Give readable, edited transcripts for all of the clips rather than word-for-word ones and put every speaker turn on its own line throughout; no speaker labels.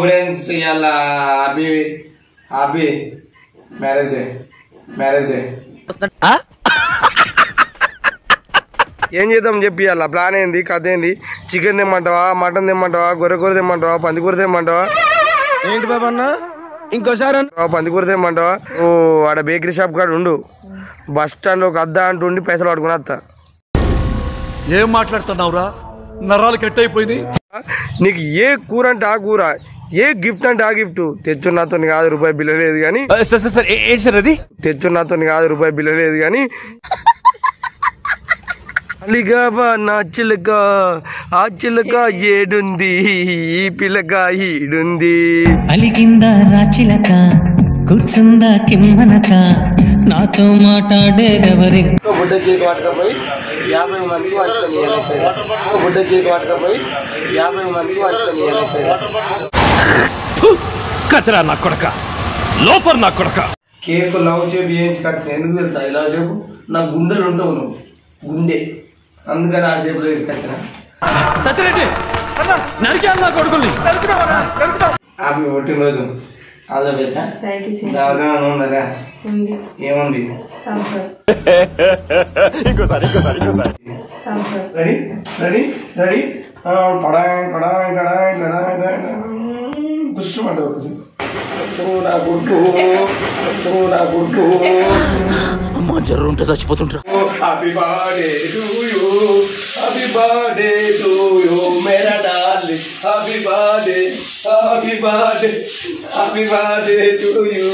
Friends याला अभी अभी मैरिज ఏం చేద్దాం చెప్పి అలా ప్లాన్ ఏంది కథ ఏంది చికెన్ తెమ్మంటావా మటన్ తెమ్మంటావా గొర్రెకూర తెమ్మంటావా పందికూర తెమ్మంటావా ఏంటి బాబు అన్న ఇంకోసారి పందికూర తెమ్మంటావా ఓ ఆడ బేకరీ షాప్ కాడ ఉండు బస్ స్టాండ్ లో ఒక అద్దా అంటుండి పైసలు పట్టుకుని వస్తా
ఏం మాట్లాడుతున్నావురా నరాలు కట్ అయిపోయింది
నీకు ఏ కూర అంటే ఆ కూర ఏ గిఫ్ట్ అంటే ఆ గిఫ్ట్ తెచ్చు నాతో కాదు రూపాయి బిల్లు లేదు కానీ
ఏంటి సార్ అది
తెచ్చు నాతో కాదు రూపాయి బిల్లు లేదు కానీ అలిగావా నా చిలక ఆ చిలక ఏడుంది ఈ పిల్లక ఈడుంది
అలిగిందా రా చిలక కూర్చుందా కిమ్మనక నాతో మాట్లాడేదెవరి
బుడ్డ కేక్ పట్టుకపోయి 50 మందికి బుడ్డ కేక్ పట్టుకపోయి 50 మందికి
కచరా నా కొడక లోఫర్ నా కొడక
కేక్ లవ్ షేప్ చేయించుకొచ్చిన ఎందుకు తెలుసా ఈ లవ్ షేప్ నా గుండెలు ఉంటావు నువ్వు గుండె అందుకని ఆ షేప్ తీసుకొచ్చిన
సత్యరెడ్డి నరికేయాలి నా కొడుకుల్ని
హ్యాపీ పుట్టినరోజు ఆల్ ద బెస్ట్ ఉందా ఏముంది ఇంకోసారి రెడీ రెడీ రెడీ పడాయి పడాయి కడాయి కడాయి దుష్టమంటావు నా గుడ్డు నా గుడ్డు
అమ్మ జర్రు ఉంటే చచ్చిపోతుంటారు
happy birthday to you happy birthday to you మేరా darling happy birthday happy birthday happy birthday to you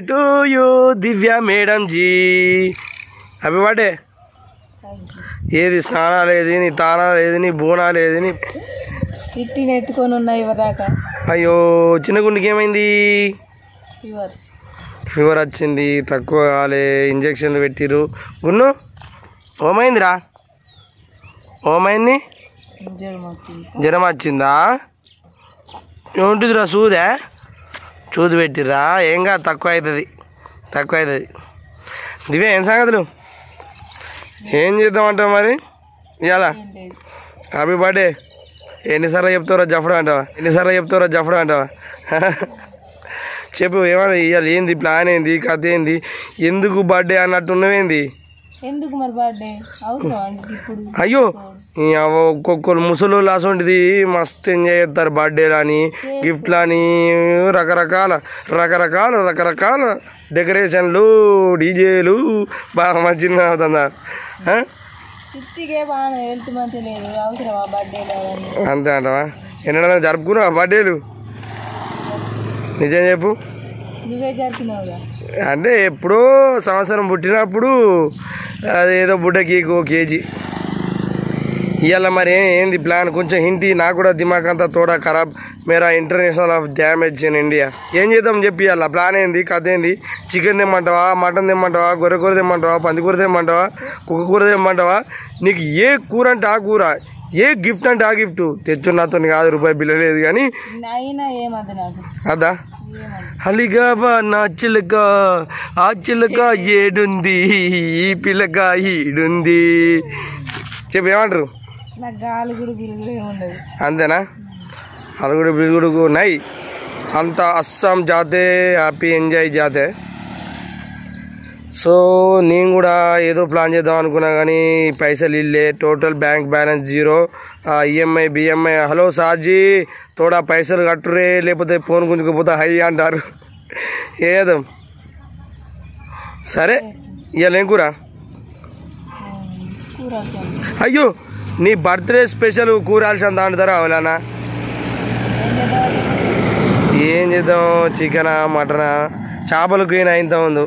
to you Divya madam ji happy birthday ఏది స్నానాలు ఏది నీ తానాలు ఏది నీ బోనాలు ఏది నీ
చిట్టిని ఎత్తుకొని ఉన్నాయి ఇవరాక
అయ్యో చిన్న గుండెకి ఏమైంది ఫీవర్ వచ్చింది తక్కువ కాలే ఇంజక్షన్లు పెట్టిరు గున్ను ఓమైందిరా ఓమైంది జ్వరం వచ్చిందా ఉంటుందిరా చూదే చూది పెట్టిర్రా ఏం కాదు తక్కువ అవుతుంది దివే ఏం సంగతులు ఏం చేద్దామంటావు మరి ఇవాళ హ్యాపీ బర్త్డే ఎన్నిసార్లు చెప్తారో జఫడం అంటావా చెప్పు ఏమన్నా ఇవాళ ఏంది ప్లాన్ ఏంది కథ ఏంది ఎందుకు బర్త్డే అన్నట్టు ఉన్నవేంది
ఎందుకు మరి బర్త్డే ఇప్పుడు
అయ్యో ఒక్కొక్కరు ముసలు అసొంటిది మస్తు ఎంజాయ్ చేస్తారు బర్త్డేలు అని గిఫ్ట్లు అని రకరకాల డెకరేషన్లు డీజేలు బాగా మంచిగా అవుతుందా అంతే అంటావా ఎన్నడన్నా జరుపుకున్నావా బర్త్డేలు నిజం చెప్పు అంటే ఎప్పుడో సంవత్సరం పుట్టినప్పుడు అదేదో బుడ్డ కేక్ కేజీ ఇవాళ మరి ఏంది ప్లాన్ కొంచెం హింటీ నాకు కూడా దిమాగ్ అంతా తోడా ఖరాబ్ మేరా international of damage in India ఏం చేద్దాం చెప్పి ఇవాళ ప్లాన్ ఏంది కథ ఏంది చికెన్ తెమ్మంటావా మటన్ తెమ్మంటావా గొర్రెకూర తెమ్మంటావా పందికూర తెమ్మంటావా కుక్కకూర తెమ్మంటావా నీకు ఏ కూర అంటే ఆ కూర ఏ గిఫ్ట్ అంటే ఆ గిఫ్ట్ తెచ్చు నాతో కాదు రూపాయి బిల్లు లేదు కానీ అదా అలిగావా నా చిలక ఆ చిలక ఏడుంది ఈ పిల్లక ఈడుంది చెప్పు ఏమంటారు అంతేనా అలుగుడు బిలుగుడుకు నై అంత అస్సాం జాతే హ్యాపీ ఎంజాయ్ జాతే సో నేను కూడా ఏదో ప్లాన్ చేద్దాం అనుకున్నా కానీ పైసలు ఇల్లే total bank balance zero EMI BMI hello సార్జీ తోడా పైసలు కట్టురే లేకపోతే ఫోన్ గుంజుకపోతే హై అంటారు ఏదో సరే ఇవాళ ఏం కూర అయ్యో నీ బర్త్డే స్పెషల్ కూరాల్సిన అంటారా అవలానా ఏం చేద్దాం చికెనా మటనా చేపలకు పోయినా ఇంత ఉందో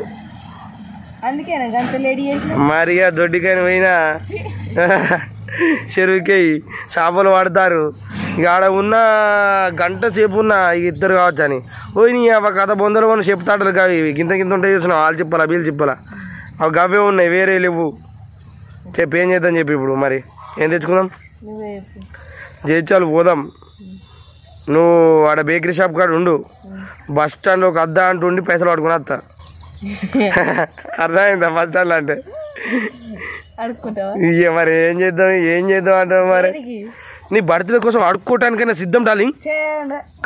మరిగా దొడ్డికైనా పోయినా చెరువుకి చేపలు పడతారు ఇక ఆడ ఉన్న గంట సేపు ఉన్న ఇక ఇద్దరు కావచ్చు అని పోయి నీ కథ బొందలు కొన్ని చెప్తాడు కావి గింత గింత ఉంటాయి చూసినావు వాళ్ళు చెప్పాలా వీళ్ళు చెప్పాలా అవి గవ్వే ఉన్నాయి వేరే లేవు చెప్పి ఏం చేద్దాం చెప్పి ఇప్పుడు మరి ఏం తెచ్చుకుందాం జైచాలు పోదాం నువ్వు ఆడ బేకరీ షాప్ కాడ ఉండు బస్ స్టాండ్ ఒక అద్దా అంటుండి పైసలు పట్టుకుని వస్తా అర్థమైందా ఫస్ట్ అంటే
అడుక్కుంటావా
ఇక మరి ఏం చేద్దాం అంటావు మరి నీ బర్త్డే కోసం అడుక్కోవటానికైనా సిద్ధం డార్లింగ్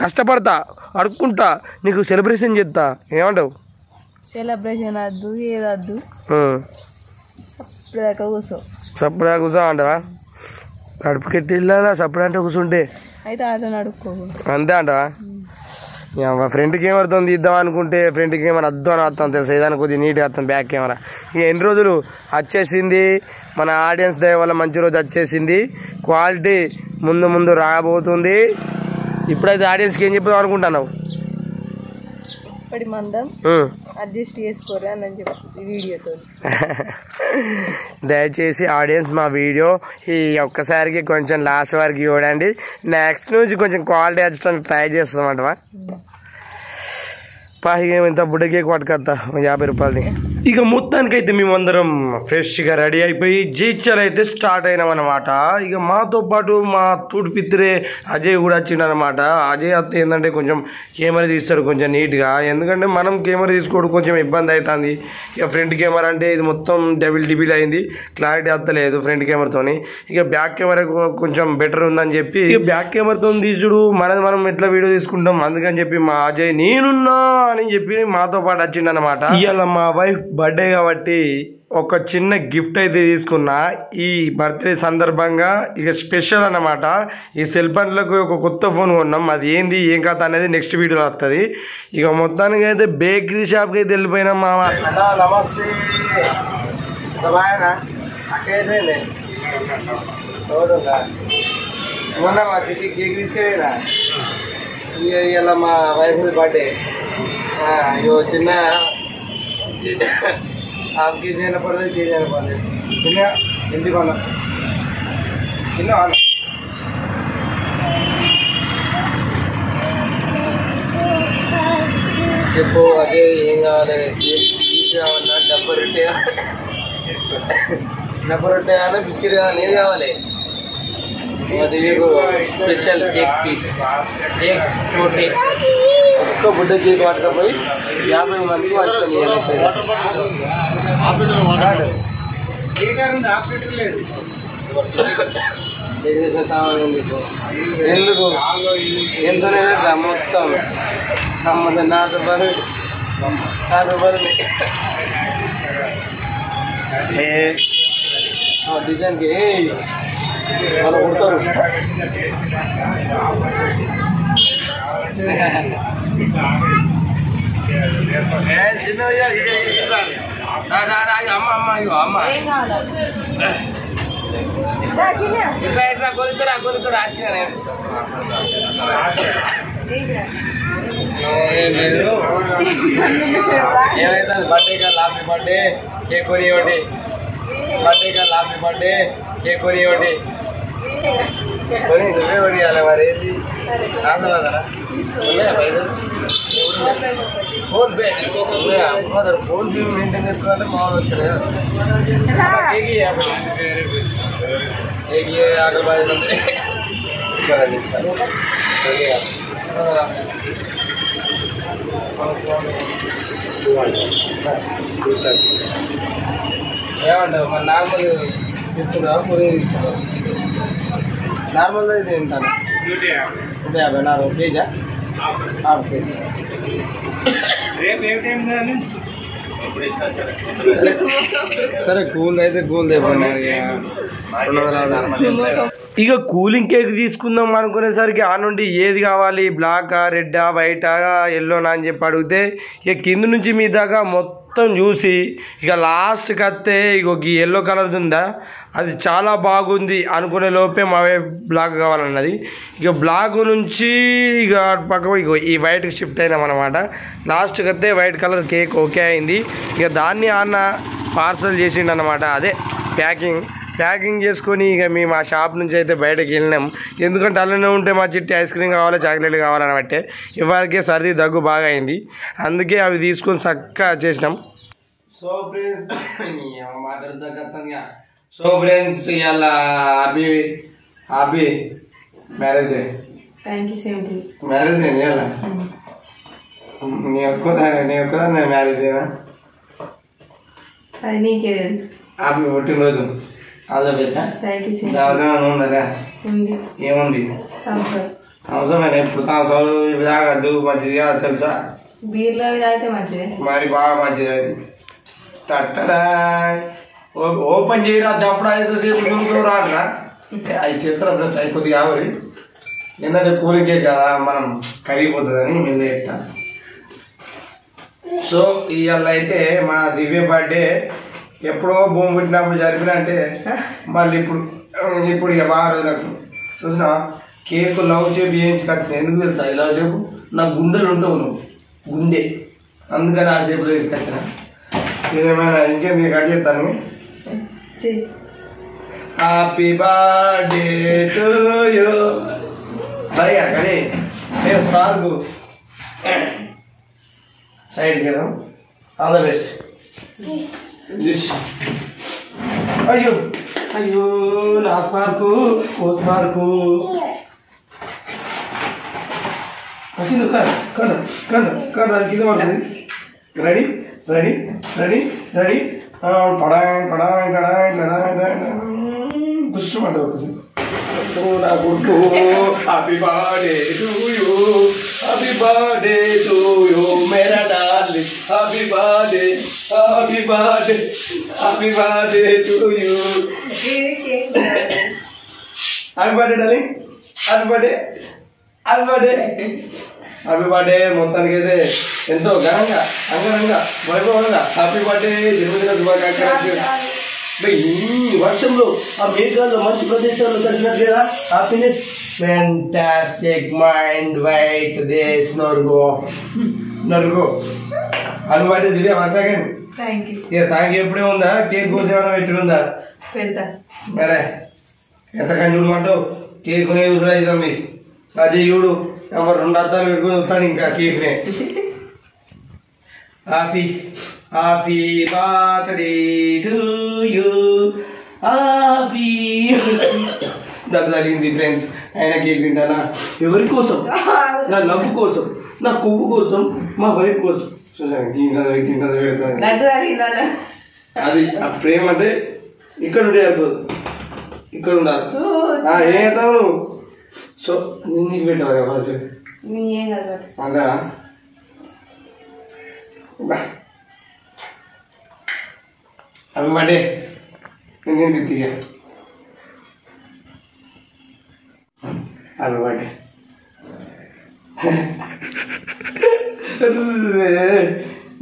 కష్టపడతా అడుక్కుంటా నీకు సెలబ్రేషన్ చేస్తా ఏమంటావు
సెలబ్రేషన్ వద్దు ఏదద్దు
సప్పుడా కూర్చో అంటావా కడుపు కెట్టి వెళ్ళాలా సప్పుడు అంటే కూర్చుంటే
అయితే ఆటో అడుక్కో
అంతే అంటావా మా ఫ్రంట్ కెమెరాతో తీద్దాం అనుకుంటే ఫ్రంట్ కెమెరా అద్దు అని వస్తాం తెలుసు ఏదైనా కొద్దిగా నీట్గా వస్తాం బ్యాక్ కెమెరా ఇక ఎన్ని రోజులు వచ్చేసింది మన ఆడియన్స్ దయ వల్ల మంచి రోజు వచ్చేసింది క్వాలిటీ ముందు రాబోతుంది ఇప్పుడైతే ఆడియన్స్కి ఏం చెప్దాం అనుకుంటున్నావు
ఇప్పటి మందం అడ్జస్ట్ చేసుకోరా అని చెప్పి వీడియోతో
దయచేసి ఆడియన్స్ మా వీడియో ఈ ఒక్కసారికి కొంచెం లాస్ట్ వరకు చూడండి నెక్స్ట్ నుంచి కొంచెం క్వాలిటీ వచ్చడానికి ట్రై చేస్తామంటవా ఇంత బుడ్డ కేక్ పట్టుకొస్తా 50 రూపాయలది ఇక మొత్తానికైతే మేమందరం ఫ్రెష్గా రెడీ అయిపోయి జీచర్ అయితే స్టార్ట్ అయినామన్నమాట ఇక మాతో పాటు మా తోటి పిత్రే అజయ్ కూడా వచ్చిండనమాట అజయ్ అత్త ఏంటంటే కొంచెం కెమెరా తీస్తాడు కొంచెం నీట్గా ఎందుకంటే మనం కెమెరా తీసుకోవడం కొంచెం ఇబ్బంది అవుతుంది ఇక ఫ్రంట్ కెమెరా అంటే ఇది మొత్తం డబుల్ అయింది క్లారిటీ వస్తలేదు ఫ్రంట్ కెమెరాతోని ఇక బ్యాక్ కెమెరా కొంచెం బెటర్ ఉందని చెప్పి ఇక బ్యాక్ కెమెరాతో తీసుడు మనం ఎట్లా వీడియో తీసుకుంటాం అందుకని చెప్పి మా అజయ్ నేనున్నా అని చెప్పి మాతో పాటు వచ్చిండనమాట ఇవాళ మా వైఫ్ బర్త్డే కాబట్టి ఒక చిన్న గిఫ్ట్ అయితే తీసుకున్నా ఈ బర్త్డే సందర్భంగా ఇక స్పెషల్ అన్నమాట ఈ సెల్ ఫోన్లకు ఒక కొత్త ఫోన్ కొన్నాం అది ఏంది ఏం కథ అనేది నెక్స్ట్ వీడియోలో వస్తుంది ఇక మొత్తానికి అయితే బేకరీ షాప్కి అయితే వెళ్ళిపోయినాం మామ నమస్తే మొన్న మా చిట్టి కేక్ తీసుకెళ్ళినా ఇవాళ మా వైఫ్ బర్త్డే ఇగో చిన్న హాఫ్ కేజీ అయినా పర్లేదు కేజీ అయినా పర్లేదు చిన్న ఎందుకు అన్న చిన్న అన్న చెప్పు అదే ఏం కావాలి కావాలన్నా డబ్బా రొట్టె అన్న బిస్కెట్ కావాలి ఏది కావాలి అది మీకు స్పెషల్ కేక్ పీస్ కేక్ చోటే ఒక్క బుడ్డ కేక్ పట్టుకపోయి 50 మందికి ఎందుకు ఎంతనే మొత్తం ₹4 డిజైన్కి వాళ్ళు కుడతారు అమ్మ ఇగో అమ్మ ఇట్లా కొలుతారా ఏమైతే బర్త్డే కా హ్యాపీ బర్త్డే కేక్ కొని ఇవ్వండి బర్త్డే కా హ్యాపీ బర్త్డే కేక్ కొని ఇవ్వండి కొని నువ్వే కొనియాలి మరి ఏంటి ఆసరా PhonePe PhonePe maintain చేసుకోవాలంటే మామూలు వచ్చారు కేక్ ఆకలి బాధ్యత ఏమంటావు మరి నార్మల్ తీసుకుంటావా పొడి తీసుకుంటావా నార్మల్ అయితే తింటాను 150 నార్మల్ కేజా హాఫ్ కేజీ సరే కూల్ అయితే కూల్ ఇక కూలింగ్ కేక్ తీసుకుందాం అనుకునేసరికి ఆ నుండి ఏది కావాలి బ్లాకా రెడ్డా వైటా ఎల్లోనా అని చెప్పి అడిగితే ఇక కింద నుంచి మీ దాకా మొత్తం చూసి ఇక లాస్ట్కి వస్తే ఇక ఈ ఎల్లో కలర్ది ఉందా అది చాలా బాగుంది అనుకునే లోపే మా వైపు బ్లాక్ కావాలన్నది ఇక బ్లాక్ నుంచి ఇక పక్క ఇక ఈ వైట్కి షిఫ్ట్ అయినామన్నమాట లాస్ట్కి వస్తే వైట్ కలర్ కేక్ ఓకే అయింది ఇక దాన్ని అన్న పార్సల్ చేసిండనమాట అదే ప్యాకింగ్ చేసుకొని ఇక మేము ఆ షాప్ నుంచి అయితే బయటకు వెళ్ళినాం ఎందుకంటే అలానే ఉంటే మా చిట్టి ఐస్ క్రీమ్ కావాలి చాక్లెట్ కావాలని బట్టే ఇవాళకే సర్ది దగ్గు బాగా అయింది అందుకే అవి తీసుకొని చక్కగా చేసినాం సో ఫ్రెండ్స్ ఇవాళ అభి మ్యారేజ్ డే మ్యారేజ్ డే ఇవాళ నీ ఒక్కదా మ్యారేజ్ డేనా
అది నీకే
హ్యాపీ పుట్టినరోజు all the best.
Thank you
ఉందా
ఉంది
ఏముంది అవసరమైన ఇప్పుడు సంవత్సరాలు ఇవి తాగద్దు మంచిది కాదు తెలుసా.
బీర్లో అవి తాగితే మంచిదే
మరి బాగా మంచిది అది. టట్టడా ఓపెన్ చేయరా చప్పుడు అయితే సేపు రాడరా అది చేస్తారు ఫ్రెండ్స్ అవి కొద్దిగా ఆవరి ఏంటంటే కూలింగే కదా మనం కరిగిపోతుందని మేము చెప్తా. సో ఇవాళ అయితే మా దివ్య బర్త్డే ఎప్పుడో భూమి పుట్టినప్పుడు జరిపిన అంటే మళ్ళీ ఇప్పుడు ఇక బాగా రోజులకు చూసినా కేక్ లవ్ షేప్ వేయించుకొచ్చిన. ఎందుకు తెలుసా ఈ లవ్ షేప్ నా గుండెలు ఉంటావు నువ్వు గుండె అందుకని ఆ షేపులో వేసుకొచ్చిన. ఏదేమైనా ఇంకేంది కట్ చేస్తాను. హ్యాపీ బర్త్డే టు యూ భయ్యా కానీ నేను స్టార్కు సైడ్ కదా ఆల్ ద బెస్ట్. అయ్యో అయ్యో నా స్పార్కు ఓ స్పార్కు వచ్చింది కన్ను అది కింద పడుతుంది. రెడీ రెడీ రెడీ రెడీ పడాంగ్ పడాంగ్ కడాంగ్ కడాంగ్ పుష్పమంట ఒకసారి నా కొడుకు happy birthday to you happy birthday to you మేరా darling happy birthday happy birthday happy birthday to you happy birthday darling happy birthday happy birthday happy birthday. మొత్తానికి అయితే ఎంతో ఘనంగా అంగరంగా వైభవంగా హ్యాపీ బర్త్డే జన్మదిన శుభాకాంక్షలు. ఈ వర్షంలో ఆ మేఘాల్లో మంచి ప్రదేశాల్లో కలిసినట్లేదా హ్యాపీనెస్. ఫ్యాంటాస్టిక్ మైండ్ వైట్ దేశ్ నొరుగో happy birthday Divya. 1 second thank you. ఎప్పుడే ఉందా కేక్ కోసం ఏమైనా పెట్టి ఉందా
పెడతా
మరే ఎంతకని చూడమంటావు కేక్ కొనే చూసుడు అవుతాం మీకు. అది చూడు ఎవరు 2 అద్దాలు పెట్టుకుని చూస్తాను ఇంకా కేక్నే. Happy birthday to you happy దగ్గు తగిలింది ఫ్రెండ్స్. ఆయన కేక్ తింటానా ఎవరి కోసం? నా లవ్ కోసం, నా కొవ్వు కోసం, మా వైఫ్ కోసం. చూసాను పెడతాను. అది ఆ ప్రేమ అంటే ఇక్కడ ఉండే అయిపోదు, ఇక్కడ ఉండాలి. ఏం చేస్తావు నువ్వు? సో నీకు పెట్టావు ఫస్ట్ అందా హ్యాపీ బర్త్డే. నేను తిరిగా హ్యాపీ బర్త్డే.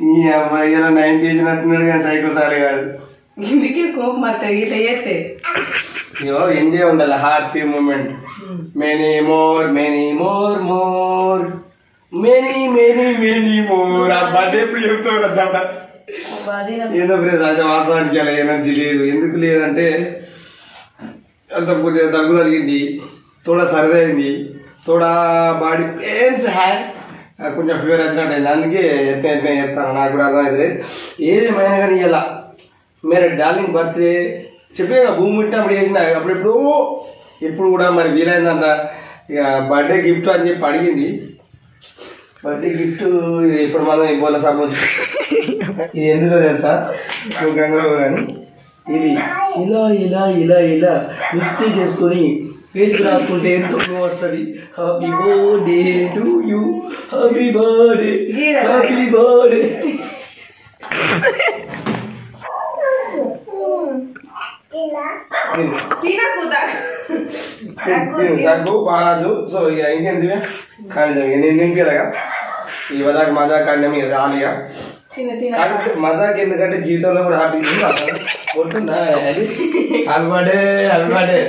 ఈ అమ్మాయి 90 వేసినట్టున్నాడు కానీ సైకిల్ సారే కాదు.
ఇందుకే కోపం వస్తాయి ఇట్లా చేస్తే.
అయ్యో ఎంజాయ్ ఉండాలి, happy moment. Many more many more more many many many more. ఆ బర్త్డే ఎప్పుడు చెప్తావు కదా ఏదో ఫ్రెండ్స్ అది వాస్తవానికి అలా ఎనర్జీ లేదు. ఎందుకు లేదంటే అంత కొద్దిగా దగ్గు జరిగింది, తోడా సరదా అయింది, తోడా బాడీ పెయిన్స్ కొంచెం ఫీవర్ వచ్చినట్టు అయింది. అందుకే ఎట్లా చేస్తాను నాకు కూడా అర్థమైతే. ఏదేమైనా కానీ ఇలా మీరు డార్లింగ్ బర్త్డే చెప్పే భూమి పుట్టినప్పుడు చేసిన అప్పుడెప్పుడు ఇప్పుడు కూడా మరి వీలైందంట. ఇక బర్త్డే గిఫ్ట్ అని చెప్పి అడిగింది. బర్త్డే గిఫ్ట్ ఇప్పుడు మనం ఇవ్వాలి సార్. ఇది ఎందుకో తెలుసా గంగరావు కానీ ఇది ఇలా ఇలా ఇలా ఇలా మిక్స్ చేసుకొని ఫేస్కి రాసుకుంటే ఎంతో వస్తుంది. Happy birthday to you happy birthday happy birthday. దగ్గు బాగాదు. సో ఇక ఇంకేంది కానీ నేను తినిపిలాగా ఈ వదాకి మజా కాండి మీద రాలిగా మజాకి. ఎందుకంటే జీవితంలో కూడా హ్యాపీ కొడుతుందా అది అలవాడే అలవాడే.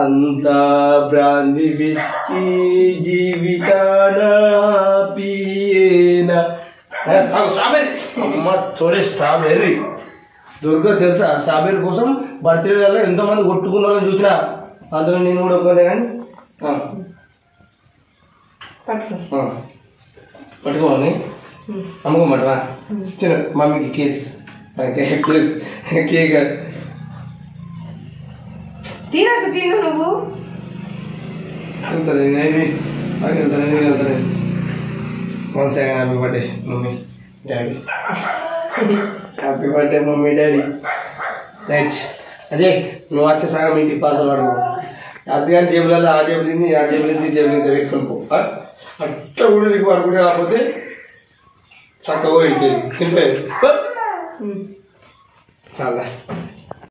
అంతా బ్రాంది పిచ్చి జీవితాన స్ట్రాబెర్రీ అమ్మ చూడే స్ట్రాబెర్రీ దొరక తెలుసా. స్ట్రాబెర్రీ కోసం బర్త్డే వల్ల ఎంతోమంది కొట్టుకున్నారని చూసినా అందులో నేను కూడా ఒక్కనే. కానీ పట్టుకోవాలి అమ్ముకోమంటరా చిన్న మమ్మీకి కేస్ కేస్ కేక్
తినకు చిన్న నువ్వు
వెళ్తుంది వెళ్తుంది. 1 second happy birthday mummy daddy. Happy birthday mummy daddy. Right అదే నువ్వు వచ్చే సగం ఇంటికి పాసలు పడుకో. అద్దెగాని జేబులలో ఆ జేబులింది ఆ జేబులింది జేబులింది పెట్టుకొని పో. అట్లా కూడా నీకు అనుకుంటే కాకపోతే చక్కగా ఇంటికి తింటే చాలా